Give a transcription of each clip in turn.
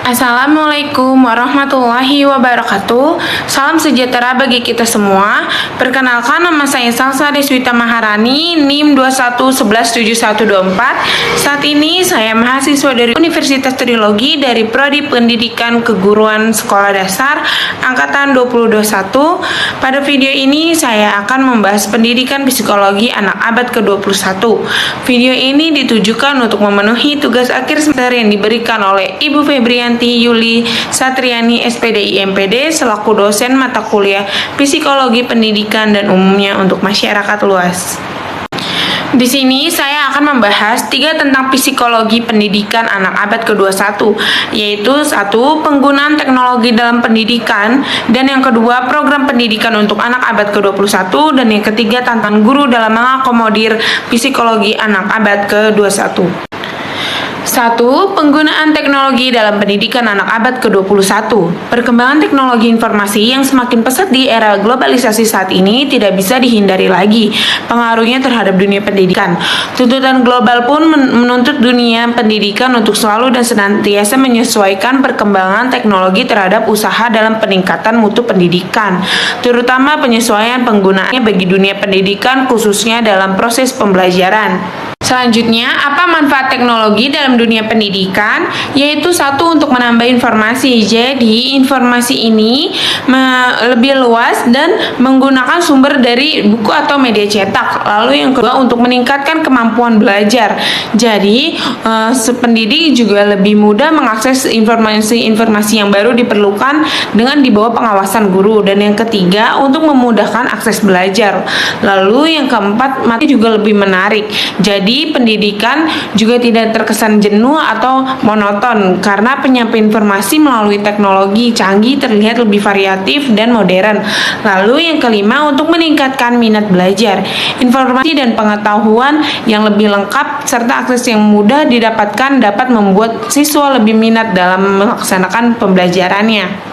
Assalamualaikum warahmatullahi wabarakatuh. Salam sejahtera bagi kita semua. Perkenalkan, nama saya Salsa Deswita Maharani, NIM 21117124. Saat ini saya mahasiswa dari Universitas Trilogi dari Prodi Pendidikan Keguruan Sekolah Dasar Angkatan 2021. Pada video ini saya akan membahas pendidikan psikologi anak abad ke-21. Video ini ditujukan untuk memenuhi tugas akhir semester yang diberikan oleh Ibu Febrianti Yuli Satriani SPDI MPD selaku dosen mata kuliah Psikologi Pendidikan dan umumnya untuk masyarakat luas. Di sini saya akan membahas 3 tentang psikologi pendidikan anak abad ke-21, yaitu 1. Penggunaan teknologi dalam pendidikan, dan yang kedua program pendidikan untuk anak abad ke-21, dan yang ketiga tantangan guru dalam mengakomodir psikologi anak abad ke-21. 1. Penggunaan teknologi dalam pendidikan anak abad ke-21. Perkembangan teknologi informasi yang semakin pesat di era globalisasi saat ini tidak bisa dihindari lagi pengaruhnya terhadap dunia pendidikan. Tuntutan global pun menuntut dunia pendidikan untuk selalu dan senantiasa menyesuaikan perkembangan teknologi terhadap usaha dalam peningkatan mutu pendidikan, terutama penyesuaian penggunaannya bagi dunia pendidikan khususnya dalam proses pembelajaran. Selanjutnya, apa manfaat teknologi dalam dunia pendidikan? Yaitu 1. Untuk menambah informasi. Jadi, informasi ini lebih luas dan menggunakan sumber dari buku atau media cetak. Lalu yang kedua, untuk meningkatkan kemampuan belajar. Jadi, pendidik juga lebih mudah mengakses informasi-informasi yang baru diperlukan dengan di bawah pengawasan guru. Dan yang ketiga, untuk memudahkan akses belajar. Lalu yang keempat, materi juga lebih menarik. Jadi, pendidikan juga tidak terkesan jenuh atau monoton karena penyampaian informasi melalui teknologi canggih terlihat lebih variatif dan modern. Lalu yang kelima, untuk meningkatkan minat belajar. Informasi dan pengetahuan yang lebih lengkap serta akses yang mudah didapatkan dapat membuat siswa lebih minat dalam melaksanakan pembelajarannya.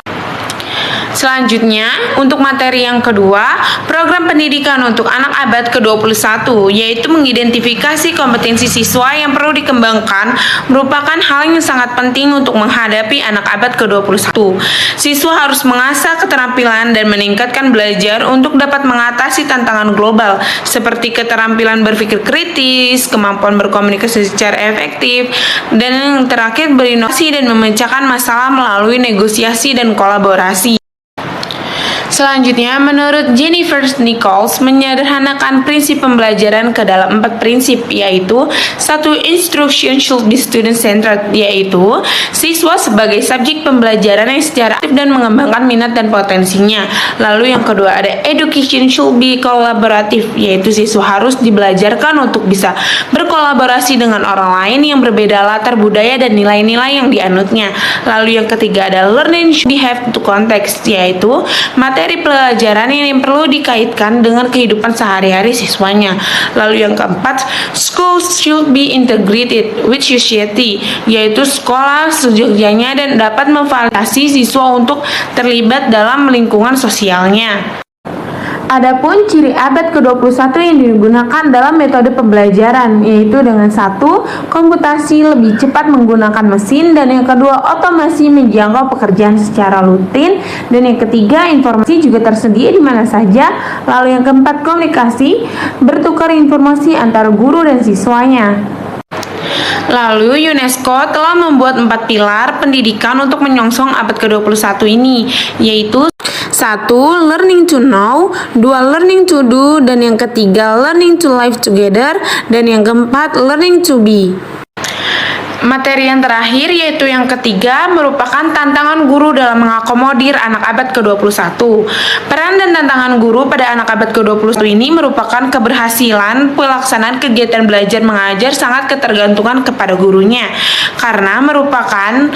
Selanjutnya, untuk materi yang kedua, program pendidikan untuk anak abad ke-21, yaitu mengidentifikasi kompetensi siswa yang perlu dikembangkan, merupakan hal yang sangat penting untuk menghadapi anak abad ke-21. Siswa harus mengasah keterampilan dan meningkatkan belajar untuk dapat mengatasi tantangan global, seperti keterampilan berpikir kritis, kemampuan berkomunikasi secara efektif, dan yang terakhir berinovasi dan memecahkan masalah melalui negosiasi dan kolaborasi. Selanjutnya, menurut Jennifer Nichols, menyederhanakan prinsip pembelajaran ke dalam 4 prinsip, yaitu 1. Instruction should be student-centered, yaitu siswa sebagai subjek pembelajaran yang secara aktif dan mengembangkan minat dan potensinya. Lalu yang kedua ada education should be collaborative, yaitu siswa harus dibelajarkan untuk bisa berkolaborasi dengan orang lain yang berbeda latar budaya dan nilai-nilai yang dianutnya. Lalu yang ketiga ada learning should be have to context, yaitu materi pelajaran yang perlu dikaitkan dengan kehidupan sehari-hari siswanya. Lalu yang keempat, schools should be integrated with society, yaitu sekolah sejogjanya dan dapat memfasilitasi siswa untuk terlibat dalam lingkungan sosialnya. Adapun ciri abad ke-21 yang digunakan dalam metode pembelajaran, yaitu dengan 1. Komputasi lebih cepat menggunakan mesin, dan yang kedua otomasi menjangkau pekerjaan secara rutin, dan yang ketiga informasi juga tersedia di mana saja. Lalu yang keempat, komunikasi, bertukar informasi antara guru dan siswanya. Lalu UNESCO telah membuat 4 pilar pendidikan untuk menyongsong abad ke-21 ini, yaitu 1. Learning to know, 2. Learning to do, dan yang ketiga learning to live together, dan yang keempat learning to be. Materi yang terakhir, yaitu yang ketiga, merupakan tantangan guru dalam mengakomodir anak abad ke-21. Peran dan tantangan guru pada anak abad ke-21 ini merupakan keberhasilan pelaksanaan kegiatan belajar mengajar sangat ketergantungan kepada gurunya, karena merupakan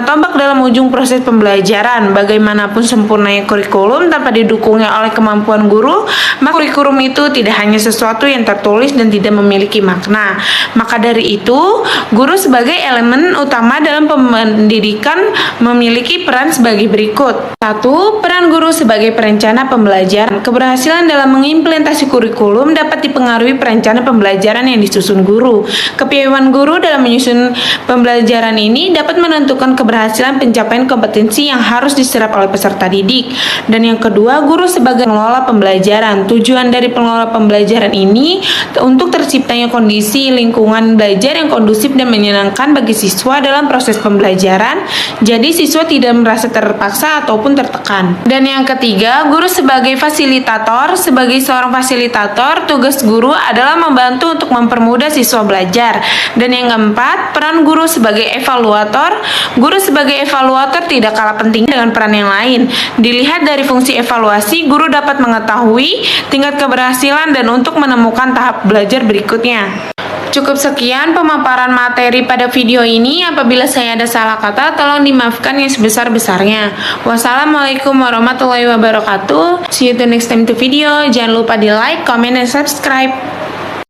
tombak dalam ujung proses pembelajaran. Bagaimanapun sempurnanya kurikulum tanpa didukungnya oleh kemampuan guru, maka kurikulum itu tidak hanya sesuatu yang tertulis dan tidak memiliki makna. Maka dari itu, guru sebagai sebagai elemen utama dalam pendidikan memiliki peran sebagai berikut. 1. Peran guru sebagai perencana pembelajaran. Keberhasilan dalam mengimplementasi kurikulum dapat dipengaruhi perencanaan pembelajaran yang disusun guru. Kepiawaian guru dalam menyusun pembelajaran ini dapat menentukan keberhasilan pencapaian kompetensi yang harus diserap oleh peserta didik. Dan yang kedua, guru sebagai pengelola pembelajaran. Tujuan dari pengelola pembelajaran ini untuk terciptanya kondisi lingkungan belajar yang kondusif dan menyenangkan bagi siswa dalam proses pembelajaran, jadi siswa tidak merasa terpaksa ataupun tertekan. Dan yang ketiga, guru sebagai fasilitator. Sebagai seorang fasilitator, tugas guru adalah membantu untuk mempermudah siswa belajar. Dan yang keempat, peran guru sebagai evaluator. Guru sebagai evaluator tidak kalah penting dengan peran yang lain. Dilihat dari fungsi evaluasi, guru dapat mengetahui tingkat keberhasilan dan untuk menemukan tahap belajar berikutnya. Cukup sekian pemaparan materi pada video ini. Apabila saya ada salah kata, tolong dimaafkan yang sebesar-besarnya. Wassalamualaikum warahmatullahi wabarakatuh. See you the next time to video. Jangan lupa di like, comment, dan subscribe.